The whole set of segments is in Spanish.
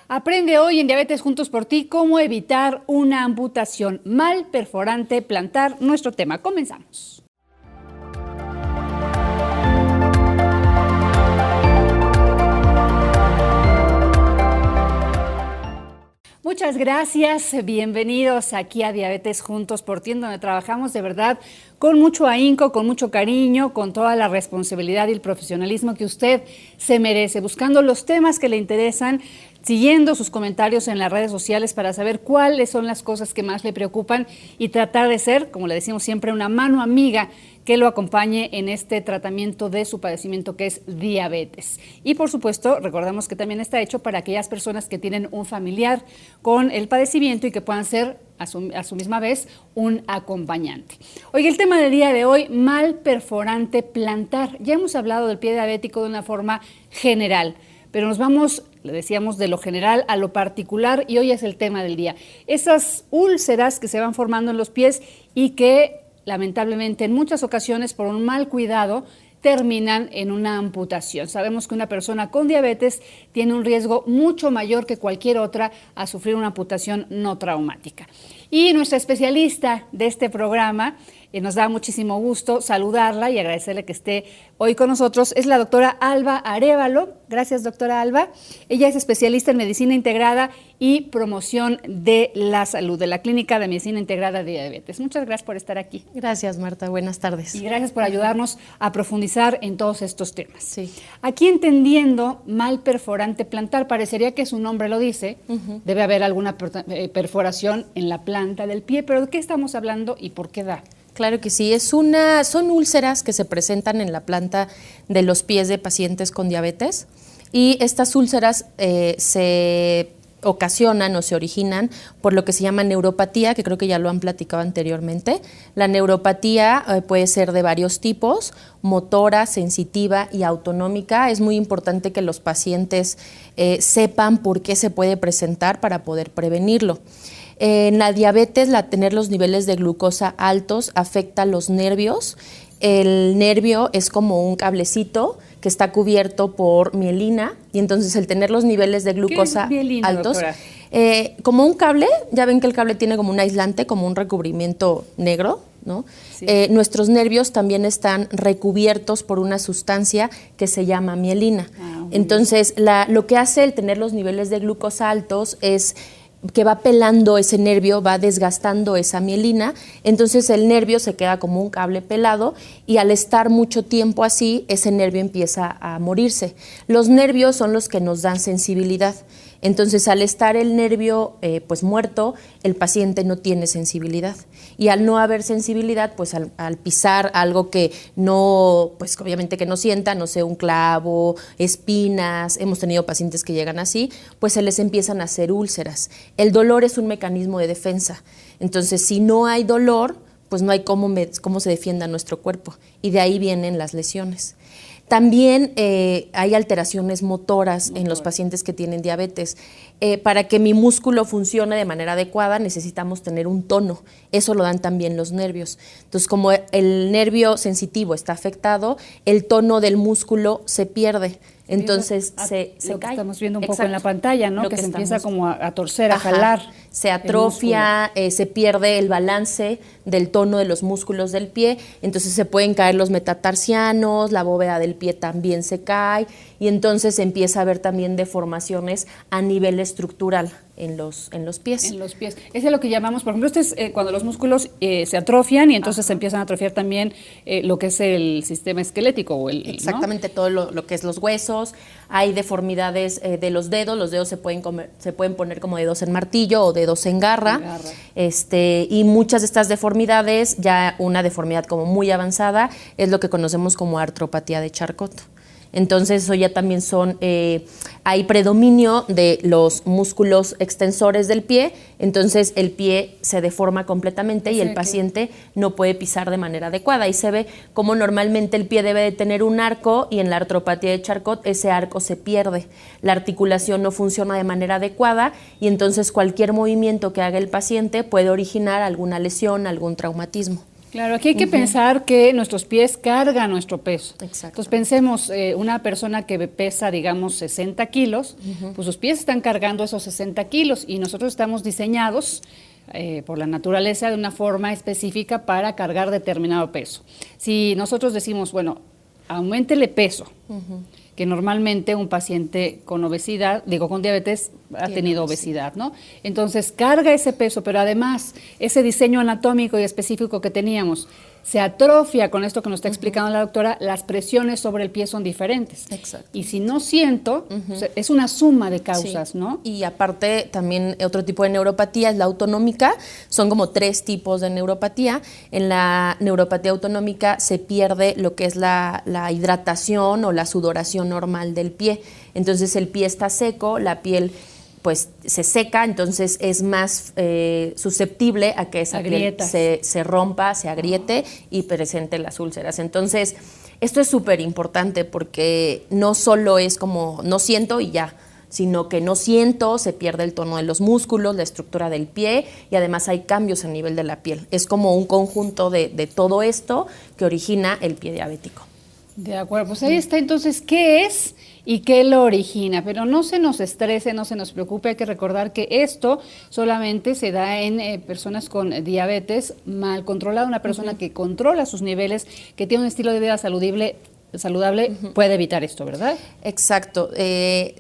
Aprende hoy en Diabetes Juntos por Ti cómo evitar una amputación mal perforante plantar. Nuestro tema. Comenzamos. Muchas gracias, bienvenidos aquí a Diabetes Juntos por Ti, donde trabajamos de verdad con mucho ahínco, con mucho cariño, con toda la responsabilidad y el profesionalismo que usted se merece, buscando los temas que le interesan, siguiendo sus comentarios en las redes sociales para saber cuáles son las cosas que más le preocupan y tratar de ser, como le decimos siempre, una mano amiga que lo acompañe en este tratamiento de su padecimiento que es diabetes. Y por supuesto, recordamos que también está hecho para aquellas personas que tienen un familiar con el padecimiento y que puedan ser a su misma vez un acompañante. Oiga, el tema del día de hoy, mal perforante plantar. Ya hemos hablado del pie diabético de una forma general, pero nos vamos, le decíamos, de lo general a lo particular y hoy es el tema del día. Esas úlceras que se van formando en los pies y que lamentablemente en muchas ocasiones por un mal cuidado terminan en una amputación. Sabemos que una persona con diabetes tiene un riesgo mucho mayor que cualquier otra a sufrir una amputación no traumática. Y nuestra especialista de este programa, nos da muchísimo gusto saludarla y agradecerle que esté hoy con nosotros, es la doctora Alba Arévalo. Gracias, doctora Alba. Ella es especialista en Medicina Integrada y Promoción de la Salud, de la Clínica de Medicina Integrada de Diabetes. Muchas gracias por estar aquí. Gracias, Marta. Buenas tardes. Y gracias por ayudarnos a profundizar en todos estos temas. Sí. Aquí entendiendo mal perforante plantar, parecería que su nombre lo dice, debe haber alguna perforación en la planta del pie, pero ¿de qué estamos hablando y por qué da? Claro que sí, son úlceras que se presentan en la planta de los pies de pacientes con diabetes y estas úlceras se ocasionan o se originan por lo que se llama neuropatía, que creo que ya lo han platicado anteriormente. La neuropatía puede ser de varios tipos, motora, sensitiva y autonómica. Es muy importante que los pacientes sepan por qué se puede presentar para poder prevenirlo. En la diabetes, tener los niveles de glucosa altos afecta los nervios. El nervio es como un cablecito que está cubierto por mielina y entonces el tener los niveles de glucosa mielina, altos, doctora? Como un cable, ya ven que el cable tiene como un aislante, como un recubrimiento negro, ¿no? Sí. Nuestros nervios también están recubiertos por una sustancia que se llama mielina. Entonces, lo que hace el tener los niveles de glucosa altos es que va pelando ese nervio, va desgastando esa mielina, entonces el nervio se queda como un cable pelado y al estar mucho tiempo así, ese nervio empieza a morirse. Los nervios son los que nos dan sensibilidad. Entonces, al estar el nervio pues muerto, el paciente no tiene sensibilidad. Y al no haber sensibilidad, pues al pisar algo que no, pues obviamente que no sienta, no sé, un clavo, espinas, hemos tenido pacientes que llegan así, pues se les empiezan a hacer úlceras. El dolor es un mecanismo de defensa. Entonces, si no hay dolor, pues no hay cómo se defienda nuestro cuerpo. Y de ahí vienen las lesiones. También hay alteraciones motoras en los pacientes que tienen diabetes. Para que mi músculo funcione de manera adecuada necesitamos tener un tono. Eso lo dan también los nervios. Entonces, como el nervio sensitivo está afectado, el tono del músculo se pierde. Entonces se lo cae. Que estamos viendo un Exacto. poco en la pantalla, ¿no? Que se empieza como a torcer, a jalar. Se atrofia, se pierde el balance del tono de los músculos del pie, entonces se pueden caer los metatarsianos, la bóveda del pie también se cae y entonces se empieza a ver también deformaciones a nivel estructural en los pies. En los pies. Eso es lo que llamamos, por ejemplo, cuando los músculos se atrofian y entonces se empiezan a atrofiar también lo que es el sistema esquelético. O exactamente, ¿no? Todo lo que es los huesos. Hay deformidades de los dedos se pueden poner como dedos en martillo o dedos en garra. Y muchas de estas deformidades, ya una deformidad como muy avanzada, es lo que conocemos como artropatía de Charcot. Entonces, eso ya también hay predominio de los músculos extensores del pie, entonces el pie se deforma completamente y el paciente no puede pisar de manera adecuada. Y se ve como normalmente el pie debe de tener un arco y en la artropatía de Charcot ese arco se pierde. La articulación no funciona de manera adecuada y entonces cualquier movimiento que haga el paciente puede originar alguna lesión, algún traumatismo. Claro, aquí hay que pensar que nuestros pies cargan nuestro peso. Exacto. Entonces pensemos, una persona que pesa, digamos, 60 kilos, pues sus pies están cargando esos 60 kilos y nosotros estamos diseñados por la naturaleza de una forma específica para cargar determinado peso. Si nosotros decimos, bueno, auméntele peso, que normalmente un paciente con obesidad, con diabetes, ha tenido obesidad, ¿no? Entonces, carga ese peso, pero además, ese diseño anatómico y específico que teníamos, se atrofia con esto que nos está explicando la doctora, las presiones sobre el pie son diferentes. Exacto. Y si no siento, o sea, es una suma de causas, Sí. ¿no? Y aparte, también otro tipo de neuropatía es la autonómica. Son como 3 tipos de neuropatía. En la neuropatía autonómica se pierde lo que es la hidratación o la sudoración normal del pie. Entonces el pie está seco, la piel pues se seca, entonces es más susceptible a que esa piel se rompa, se agriete y presente las úlceras. Entonces, esto es súper importante porque no solo es como no siento y ya, sino que no siento, se pierde el tono de los músculos, la estructura del pie y además hay cambios a nivel de la piel. Es como un conjunto de todo esto que origina el pie diabético. De acuerdo, pues ahí está entonces qué es y qué lo origina, pero no se nos estrese, no se nos preocupe, hay que recordar que esto solamente se da en personas con diabetes mal controlada, una persona que controla sus niveles, que tiene un estilo de vida saludable, puede evitar esto, ¿verdad? Exacto.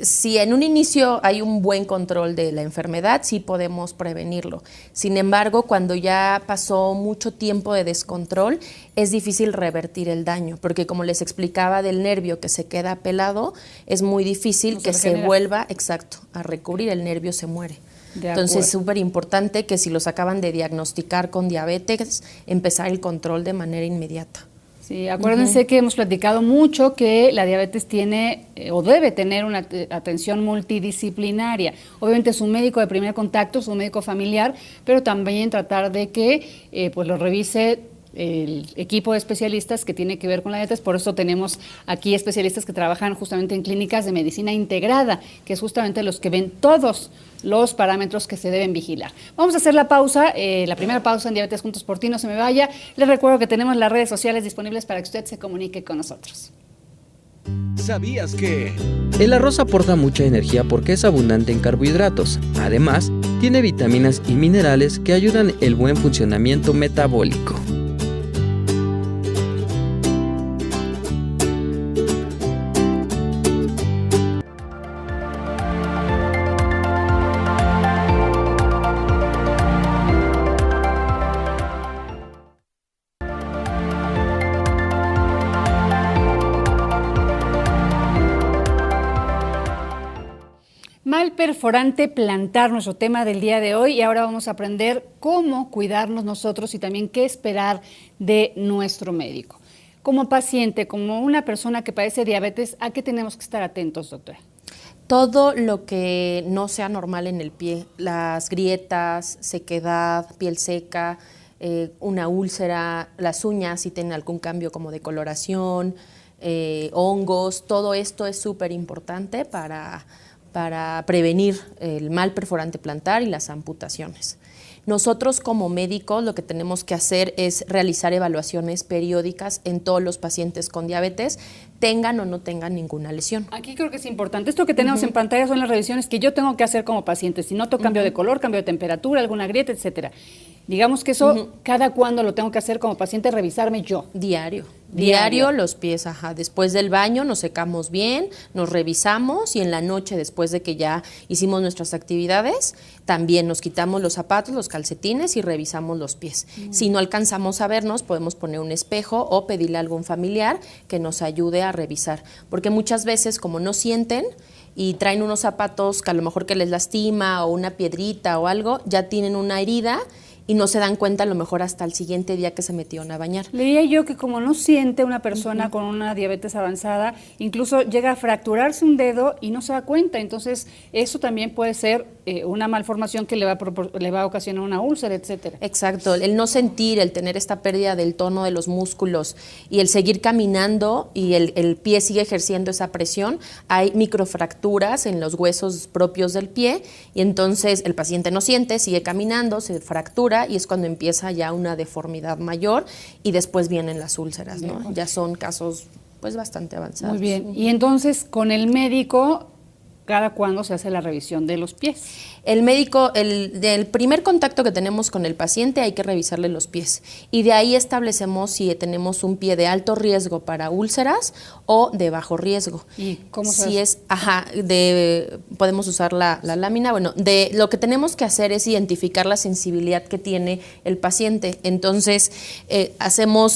Si en un inicio hay un buen control de la enfermedad, sí podemos prevenirlo. Sin embargo, cuando ya pasó mucho tiempo de descontrol, es difícil revertir el daño, porque como les explicaba del nervio que se queda pelado, es muy difícil que se vuelva, a recubrir, el nervio se muere. Entonces es súper importante que si los acaban de diagnosticar con diabetes, empezar el control de manera inmediata. Sí, acuérdense que hemos platicado mucho que la diabetes tiene o debe tener una atención multidisciplinaria. Obviamente su médico de primer contacto, su médico familiar, pero también tratar de que pues lo revise el equipo de especialistas que tiene que ver con la diabetes. Por eso tenemos aquí especialistas que trabajan justamente en clínicas de medicina integrada, que es justamente los que ven todos los parámetros que se deben vigilar. Vamos a hacer la pausa, la primera pausa en Diabetes Juntos por Ti, no se me vaya. Les recuerdo que tenemos las redes sociales disponibles para que usted se comunique con nosotros. ¿Sabías que? El arroz aporta mucha energía porque es abundante en carbohidratos. Además, tiene vitaminas y minerales que ayudan el buen funcionamiento metabólico. Mal perforante plantar, nuestro tema del día de hoy, y ahora vamos a aprender cómo cuidarnos nosotros y también qué esperar de nuestro médico. Como paciente, como una persona que padece diabetes, ¿a qué tenemos que estar atentos, doctora? Todo lo que no sea normal en el pie, las grietas, sequedad, piel seca, una úlcera, las uñas si tienen algún cambio como de coloración, hongos, todo esto es súper importante para prevenir el mal perforante plantar y las amputaciones. Nosotros como médicos lo que tenemos que hacer es realizar evaluaciones periódicas en todos los pacientes con diabetes, tengan o no tengan ninguna lesión. Aquí creo que es importante. Esto que tenemos en pantalla son las revisiones que yo tengo que hacer como paciente. Si noto cambio de color, cambio de temperatura, alguna grieta, etcétera. Digamos que eso, ¿cada cuándo lo tengo que hacer como paciente? Revisarme yo. Diario los pies, después del baño nos secamos bien, nos revisamos y en la noche, después de que ya hicimos nuestras actividades, también nos quitamos los zapatos, los calcetines y revisamos los pies. Si no alcanzamos a vernos, podemos poner un espejo o pedirle a algún familiar que nos ayude a revisar, porque muchas veces como no sienten y traen unos zapatos que a lo mejor que les lastima o una piedrita o algo, ya tienen una herida y no se dan cuenta a lo mejor hasta el siguiente día que se metieron a bañar. Leía yo que como no siente una persona con una diabetes avanzada, incluso llega a fracturarse un dedo y no se da cuenta. Entonces, eso también puede ser una malformación que le va a ocasionar una úlcera, etcétera. Exacto, el no sentir, el tener esta pérdida del tono de los músculos y el seguir caminando y el pie sigue ejerciendo esa presión, hay microfracturas en los huesos propios del pie y entonces el paciente no siente, sigue caminando, se fractura fractura y es cuando empieza ya una deformidad mayor y después vienen las úlceras, ¿no? Ya son casos pues bastante avanzados. Muy bien. Y entonces, con el médico, ¿cada cuándo se hace la revisión de los pies? El médico, del primer contacto que tenemos con el paciente hay que revisarle los pies y de ahí establecemos si tenemos un pie de alto riesgo para úlceras o de bajo riesgo. ¿Y cómo se si hace? Podemos usar la lámina. Bueno, lo que tenemos que hacer es identificar la sensibilidad que tiene el paciente. Entonces,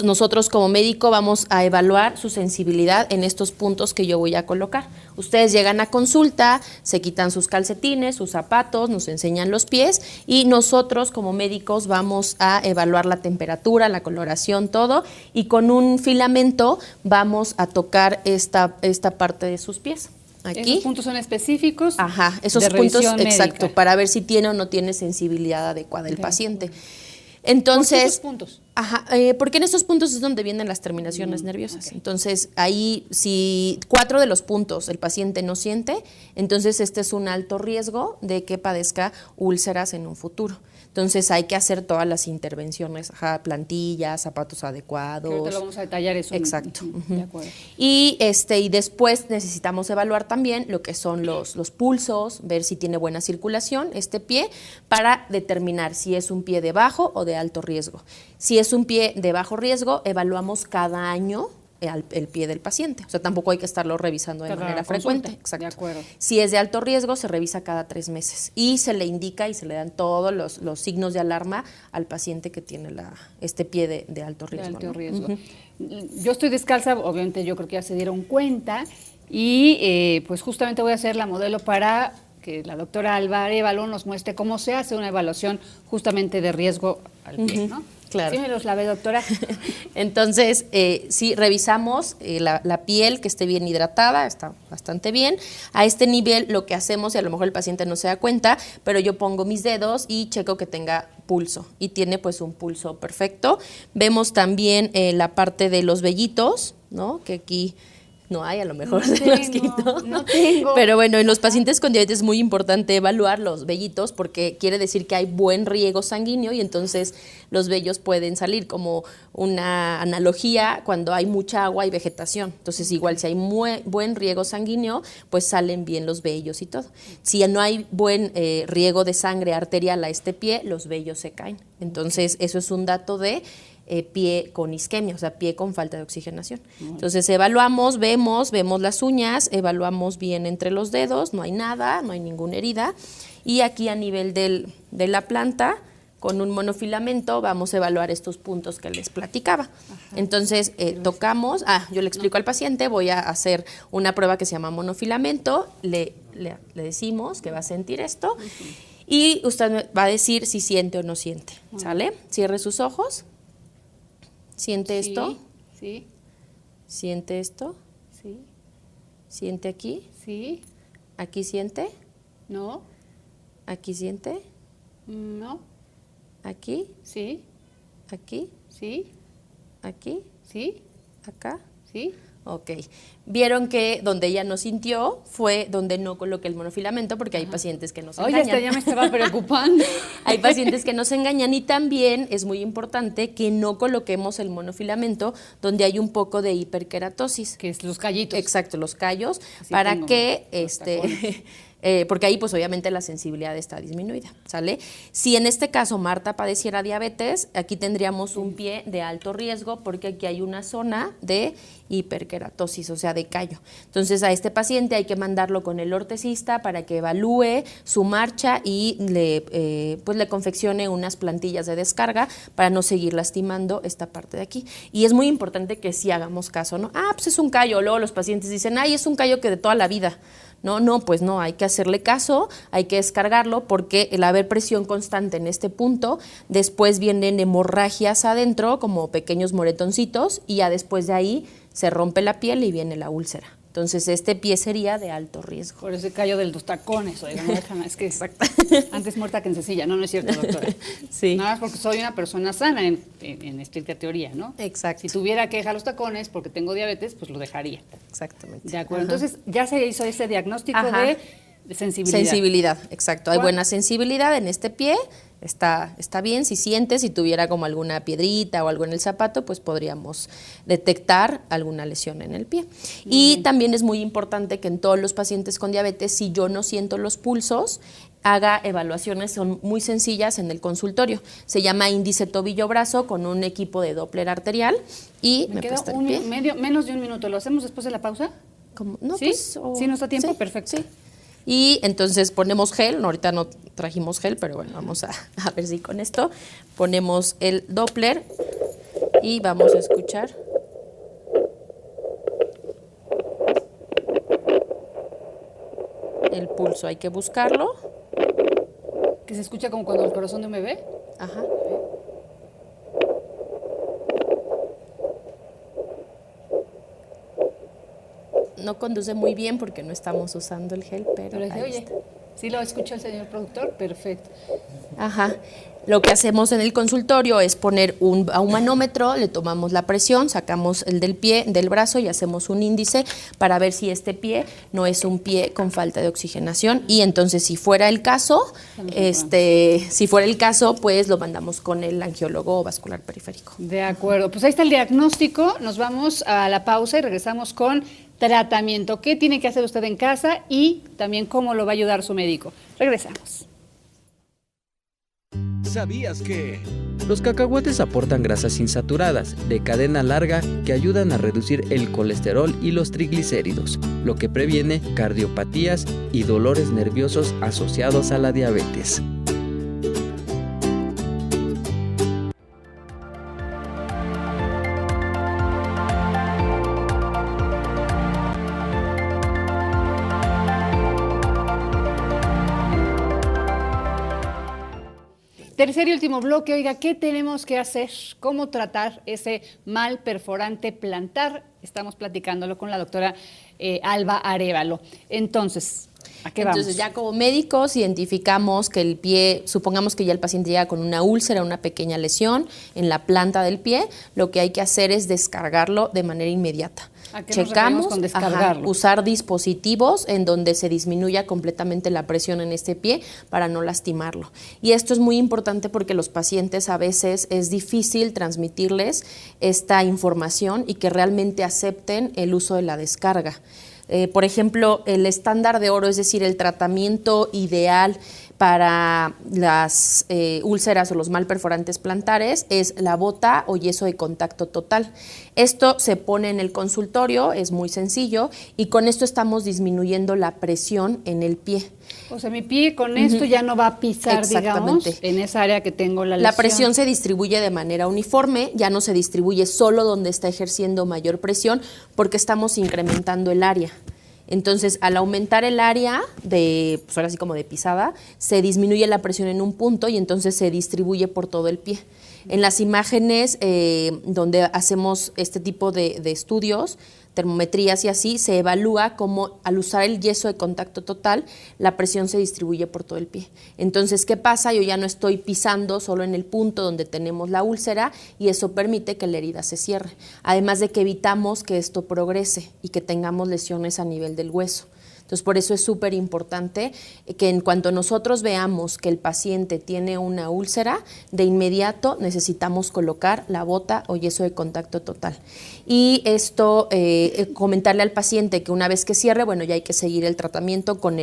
nosotros como médico vamos a evaluar su sensibilidad en estos puntos que yo voy a colocar. Ustedes llegan a consulta, se quitan sus calcetines, sus zapatos, nos enseñan los pies y nosotros como médicos vamos a evaluar la temperatura, la coloración, todo, y con un filamento vamos a tocar esta parte de sus pies. Aquí. ¿Esos puntos son específicos? Ajá, esos de puntos, revisión exacto, médica. para ver si tiene o no tiene sensibilidad adecuada el paciente. ¿Por qué Entonces, esos puntos? Ajá, porque en estos puntos es donde vienen las terminaciones nerviosas. Ok. Entonces, ahí si 4 de los puntos el paciente no siente, entonces este es un alto riesgo de que padezca úlceras en un futuro. Entonces hay que hacer todas las intervenciones, plantillas, zapatos adecuados. Que ahorita lo vamos a detallar eso. Exacto. De acuerdo. Y después necesitamos evaluar también lo que son los pulsos, ver si tiene buena circulación este pie para determinar si es un pie de bajo o de alto riesgo. Si es un pie de bajo riesgo, evaluamos cada año el pie del paciente. O sea, tampoco hay que estarlo revisando de Cada manera consulta. frecuente. De Exacto. acuerdo. Si es de alto riesgo, se revisa cada 3 meses y se le indica y se le dan todos los signos de alarma al paciente que tiene este pie de alto De riesgo. alto ¿no? riesgo. Yo estoy descalza, obviamente yo creo que ya se dieron cuenta y pues justamente voy a hacer la modelo para que la doctora Alba Arévalo nos muestre cómo se hace una evaluación justamente de riesgo al pie, ¿no? Claro. Sí me los lavé, doctora. Entonces, sí, revisamos la piel que esté bien hidratada, está bastante bien. A este nivel lo que hacemos, y a lo mejor el paciente no se da cuenta, pero yo pongo mis dedos y checo que tenga pulso y tiene pues un pulso perfecto. Vemos también la parte de los vellitos, ¿no? Que aquí no hay, a lo mejor No se los tengo, quito. no tengo. Pero bueno, en los pacientes con diabetes es muy importante evaluar los vellitos porque quiere decir que hay buen riego sanguíneo y entonces los vellos pueden salir como una analogía cuando hay mucha agua y vegetación. Entonces igual si hay buen riego sanguíneo, pues salen bien los vellos y todo. Si no hay buen riego de sangre arterial a este pie, los vellos se caen. Entonces eso es un dato de pie con isquemia, o sea, pie con falta de oxigenación. Entonces evaluamos, vemos las uñas, evaluamos bien entre los dedos, no hay nada, no hay ninguna herida. Y aquí a nivel de la planta, con un monofilamento, vamos a evaluar estos puntos que les platicaba. Entonces tocamos, yo le explico al paciente, voy a hacer una prueba que se llama monofilamento, le decimos que va a sentir esto y usted me va a decir si siente o no siente, ¿sale? Cierre sus ojos. ¿Siente esto? Sí, ¿Siente esto? sí, ¿Siente aquí? sí, ¿Aquí siente? no, ¿Aquí siente? no, ¿Aquí? sí, ¿Aquí? sí, ¿Aquí? sí, ¿Acá? sí. Ok. Vieron que donde ella no sintió fue donde no coloqué el monofilamento porque hay pacientes que nos Oye, engañan. hasta ya me estaba preocupando. Hay pacientes que nos engañan y también es muy importante que no coloquemos el monofilamento donde hay un poco de hiperkeratosis. Que es los callitos. Exacto, los callos, Así para tengo que, los tacones. porque ahí pues obviamente la sensibilidad está disminuida, ¿sale? Si en este caso Marta padeciera diabetes, aquí tendríamos un pie de alto riesgo porque aquí hay una zona de hiperkeratosis, o sea, de callo. Entonces a este paciente hay que mandarlo con el ortesista para que evalúe su marcha y le confeccione unas plantillas de descarga para no seguir lastimando esta parte de aquí. Y es muy importante que sí hagamos caso, ¿no? Pues es un callo. Luego los pacientes dicen, es un callo que de toda la vida. No, pues no, hay que hacerle caso, hay que descargarlo porque el haber presión constante en este punto, después vienen hemorragias adentro como pequeños moretoncitos y ya después de ahí se rompe la piel y viene la úlcera. Entonces este pie sería de alto riesgo. Por ese callo de los tacones, oiga, no dejan, es que exacto. Antes muerta que en sencilla, no es cierto, doctora. Sí. Nada más porque soy una persona sana en estricta teoría, ¿no? Exacto. Si tuviera que dejar los tacones porque tengo diabetes, pues lo dejaría. Exactamente. De acuerdo. Ajá. Entonces, ya se hizo ese diagnóstico Ajá. de sensibilidad. Sensibilidad, exacto. Hay ¿Cuál? buena sensibilidad en este pie está bien. Si sientes, si tuviera como alguna piedrita o algo en el zapato, pues podríamos detectar alguna lesión en el pie. Y también es muy importante que en todos los pacientes con diabetes, si yo no siento los pulsos, haga evaluaciones, son muy sencillas en el consultorio. Se llama índice tobillo-brazo con un equipo de Doppler arterial y me queda menos de un minuto. ¿Lo hacemos después de la pausa? No, ¿Sí? Pues, ¿Sí nos da tiempo? Sí, perfecto. Sí. Y entonces ponemos gel, ahorita no trajimos gel, pero bueno, vamos a ver si con esto ponemos el Doppler y vamos a escuchar. El pulso, hay que buscarlo. Que se escucha como cuando el corazón de un bebé. Ajá. No conduce muy bien porque no estamos usando el gel, pero dice, oye, ¿sí lo escuchó el señor productor? Perfecto. Ajá. Lo que hacemos en el consultorio es poner a un manómetro, le tomamos la presión, sacamos el del pie, del brazo y hacemos un índice para ver si este pie no es un pie con falta de oxigenación. Y entonces, si fuera el caso, pues lo mandamos con el angiólogo vascular periférico. De acuerdo. Pues ahí está el diagnóstico. Nos vamos a la pausa y regresamos con tratamiento. ¿Qué tiene que hacer usted en casa y también cómo lo va a ayudar su médico? Regresamos. ¿Sabías que? Los cacahuates aportan grasas insaturadas de cadena larga que ayudan a reducir el colesterol y los triglicéridos, lo que previene cardiopatías y dolores nerviosos asociados a la diabetes. Tercer y último bloque, oiga, ¿qué tenemos que hacer? ¿Cómo tratar ese mal perforante plantar? Estamos platicándolo con la doctora Alba Arévalo. Entonces, ¿a qué vamos? Entonces, ya como médicos identificamos que el pie, supongamos que ya el paciente llega con una úlcera, una pequeña lesión en la planta del pie, lo que hay que hacer es descargarlo de manera inmediata. ¿A qué nos referimos con descargarlo? Usar dispositivos en donde se disminuya completamente la presión en este pie para no lastimarlo. Y esto es muy importante porque los pacientes a veces es difícil transmitirles esta información y que realmente acepten el uso de la descarga. Por ejemplo, el estándar de oro, es decir, el tratamiento ideal para las úlceras o los mal perforantes plantares es la bota o yeso de contacto total. Esto se pone en el consultorio, es muy sencillo, y con esto estamos disminuyendo la presión en el pie. O sea, mi pie con esto ya no va a pisar, digamos, en esa área que tengo la lesión. La presión se distribuye de manera uniforme, ya no se distribuye solo donde está ejerciendo mayor presión, porque estamos incrementando el área. Entonces, al aumentar el área de, pues ahora sí como de pisada, se disminuye la presión en un punto y entonces se distribuye por todo el pie. En las imágenes donde hacemos este tipo de estudios, termometrías y así, se evalúa cómo al usar el yeso de contacto total, la presión se distribuye por todo el pie. Entonces, ¿qué pasa? Yo ya no estoy pisando solo en el punto donde tenemos la úlcera y eso permite que la herida se cierre. Además de que evitamos que esto progrese y que tengamos lesiones a nivel del hueso. Entonces, por eso es súper importante que en cuanto nosotros veamos que el paciente tiene una úlcera, de inmediato necesitamos colocar la bota o yeso de contacto total. Y esto, comentarle al paciente que una vez que cierre, bueno, ya hay que seguir el tratamiento con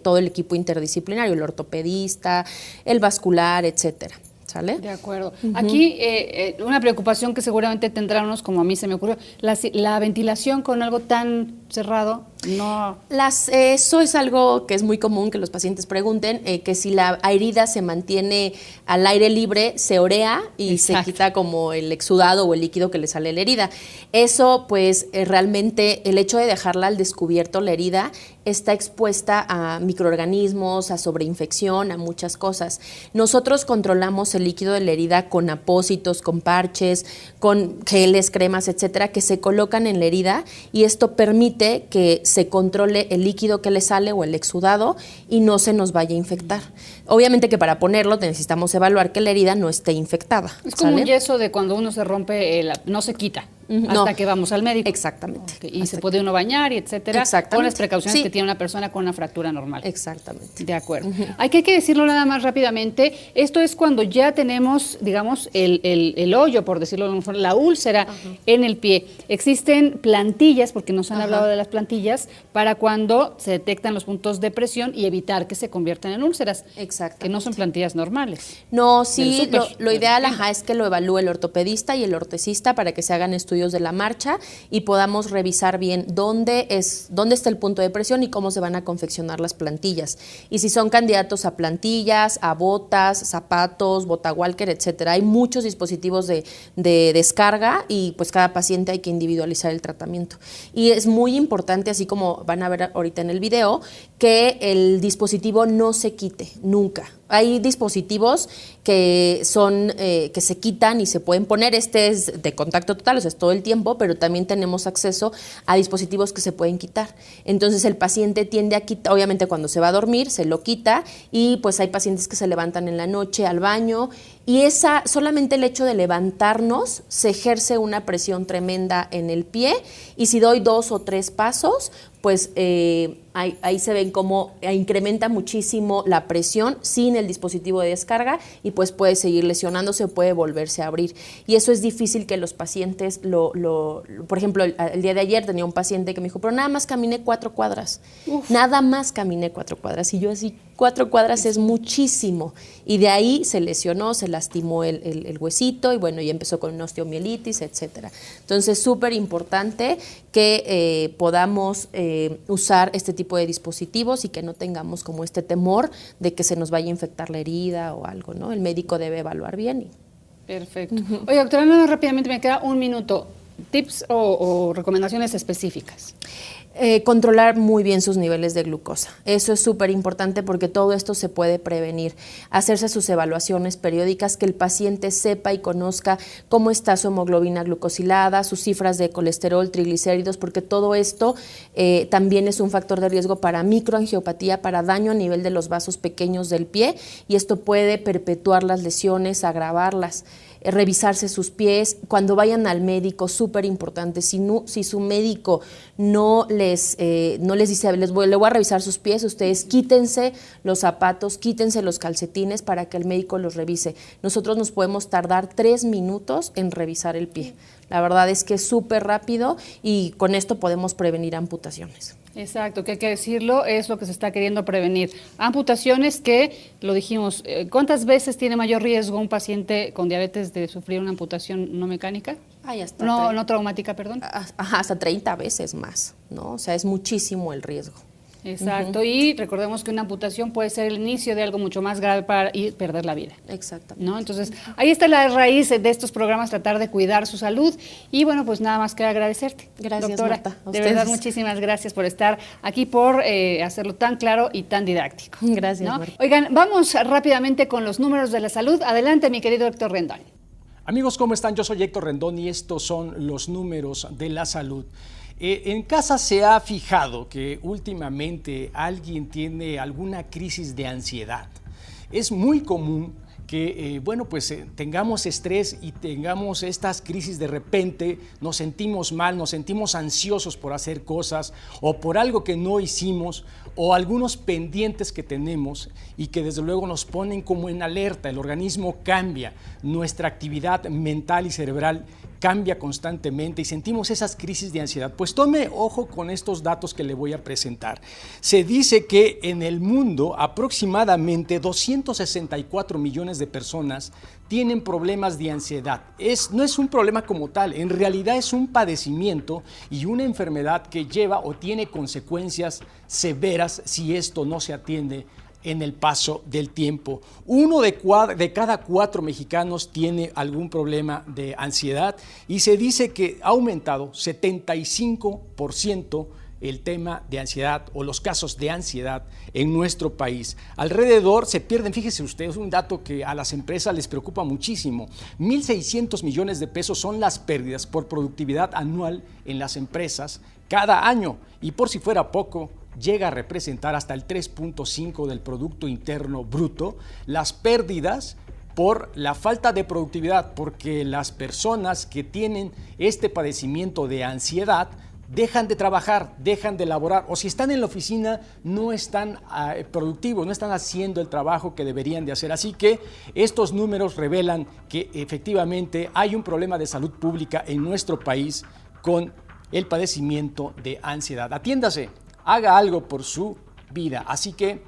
todo el equipo interdisciplinario, el ortopedista, el vascular, etcétera. ¿Sale? De acuerdo. Aquí una preocupación que seguramente tendrán unos, como a mí se me ocurrió, la ventilación con algo tan cerrado, no. Eso es algo que es muy común que los pacientes pregunten, que si la herida se mantiene al aire libre, se orea y se quita como el exudado o el líquido que le sale a la herida. Eso, pues, realmente el hecho de dejarla al descubierto la herida está expuesta a microorganismos, a sobreinfección, a muchas cosas. Nosotros controlamos el líquido de la herida con apósitos, con parches, con geles, cremas, etcétera, que se colocan en la herida y esto permite que se controle el líquido que le sale o el exudado y no se nos vaya a infectar. Obviamente que para ponerlo necesitamos evaluar que la herida no esté infectada. Es como un yeso de cuando uno se rompe, no se quita. hasta que vamos al médico. Exactamente. Okay. Y se puede uno bañar y etcétera, con las precauciones que tiene una persona con una fractura normal. Exactamente. De acuerdo. Hay que decirlo nada más rápidamente, esto es cuando ya tenemos, digamos, el hoyo, por decirlo de alguna forma, la úlcera en el pie. Existen plantillas, porque nos han hablado de las plantillas, para cuando se detectan los puntos de presión y evitar que se conviertan en úlceras. Exacto. Que no son plantillas normales. No, sí, lo ideal es que lo evalúe el ortopedista y el ortesista para que se hagan estudios de la marcha y podamos revisar bien dónde está el punto de presión y cómo se van a confeccionar las plantillas. Y si son candidatos a plantillas, a botas, zapatos, bota walker, etcétera. Hay muchos dispositivos de descarga y pues cada paciente hay que individualizar el tratamiento. Y es muy importante, así como van a ver ahorita en el video, que el dispositivo no se quite nunca. Hay dispositivos que que se quitan y se pueden poner. Este es de contacto total, o sea, es todo el tiempo, pero también tenemos acceso a dispositivos que se pueden quitar. Entonces el paciente tiende a quitar, obviamente cuando se va a dormir se lo quita y pues hay pacientes que se levantan en la noche al baño y solamente el hecho de levantarnos se ejerce una presión tremenda en el pie y si doy 2 o 3 pasos, pues ahí se ven cómo incrementa muchísimo la presión sin el dispositivo de descarga y pues puede seguir lesionándose o puede volverse a abrir. Y eso es difícil que los pacientes por ejemplo, el día de ayer tenía un paciente que me dijo, pero nada más caminé 4 cuadras. Nada más caminé 4 cuadras. Y yo así, 4 cuadras es muchísimo. Y de ahí se lesionó, se lastimó el huesito y bueno, y empezó con una osteomielitis, etcétera. Entonces, súper importante que podamos usar este tipo de dispositivos y que no tengamos como este temor de que se nos vaya a infectar la herida o algo, ¿no? El médico debe evaluar bien. Perfecto. Oye, doctora, nada, rápidamente me queda un minuto. ¿Tips o recomendaciones específicas? Controlar muy bien sus niveles de glucosa. Eso es súper importante porque todo esto se puede prevenir. Hacerse sus evaluaciones periódicas, que el paciente sepa y conozca cómo está su hemoglobina glucosilada, sus cifras de colesterol, triglicéridos, porque todo esto también es un factor de riesgo para microangiopatía, para daño a nivel de los vasos pequeños del pie y esto puede perpetuar las lesiones, agravarlas. Revisarse sus pies, cuando vayan al médico, súper importante, si su médico no les dice, le voy a revisar sus pies, ustedes quítense los zapatos, quítense los calcetines para que el médico los revise. Nosotros nos podemos tardar 3 minutos en revisar el pie. La verdad es que es súper rápido y con esto podemos prevenir amputaciones. Exacto, que hay que decirlo, es lo que se está queriendo prevenir. Amputaciones que, lo dijimos, ¿cuántas veces tiene mayor riesgo un paciente con diabetes de sufrir una amputación no mecánica? No traumática, perdón. Hasta 30 veces más, ¿no? O sea, es muchísimo el riesgo. Exacto, y recordemos que una amputación puede ser el inicio de algo mucho más grave para perder la vida. Exactamente. ¿No? Entonces, ahí está la raíz de estos programas, tratar de cuidar su salud y bueno, pues nada más que agradecerte. Gracias, doctora. Marta. De verdad, muchísimas gracias por estar aquí, por hacerlo tan claro y tan didáctico. Gracias, ¿no? Marta. Oigan, vamos rápidamente con los números de la salud. Adelante, mi querido Héctor Rendón. Amigos, ¿cómo están? Yo soy Héctor Rendón y estos son los números de la salud. En casa se ha fijado que últimamente alguien tiene alguna crisis de ansiedad. Es muy común que tengamos estrés y tengamos estas crisis de repente, nos sentimos mal, nos sentimos ansiosos por hacer cosas o por algo que no hicimos o algunos pendientes que tenemos y que desde luego nos ponen como en alerta. El organismo cambia, nuestra actividad mental y cerebral cambia constantemente y sentimos esas crisis de ansiedad. Pues tome ojo con estos datos que le voy a presentar. Se dice que en el mundo aproximadamente 264 millones de personas tienen problemas de ansiedad. No es un problema como tal, en realidad es un padecimiento y una enfermedad que lleva o tiene consecuencias severas si esto no se atiende en el paso del tiempo. 1 de cada 4 mexicanos tiene algún problema de ansiedad y se dice que ha aumentado 75% el tema de ansiedad o los casos de ansiedad en nuestro país. Alrededor se pierden, fíjese usted, es un dato que a las empresas les preocupa muchísimo. 1.600 millones de pesos son las pérdidas por productividad anual en las empresas cada año y por si fuera poco, llega a representar hasta el 3.5% del Producto Interno Bruto. Las pérdidas por la falta de productividad, porque las personas que tienen este padecimiento de ansiedad dejan de trabajar, dejan de laborar, o si están en la oficina no están productivos, no están haciendo el trabajo que deberían de hacer. Así que estos números revelan que efectivamente hay un problema de salud pública en nuestro país con el padecimiento de ansiedad. Atiéndase, haga algo por su vida, así que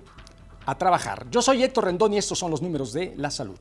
a trabajar. Yo soy Héctor Rendón y estos son los números de la salud.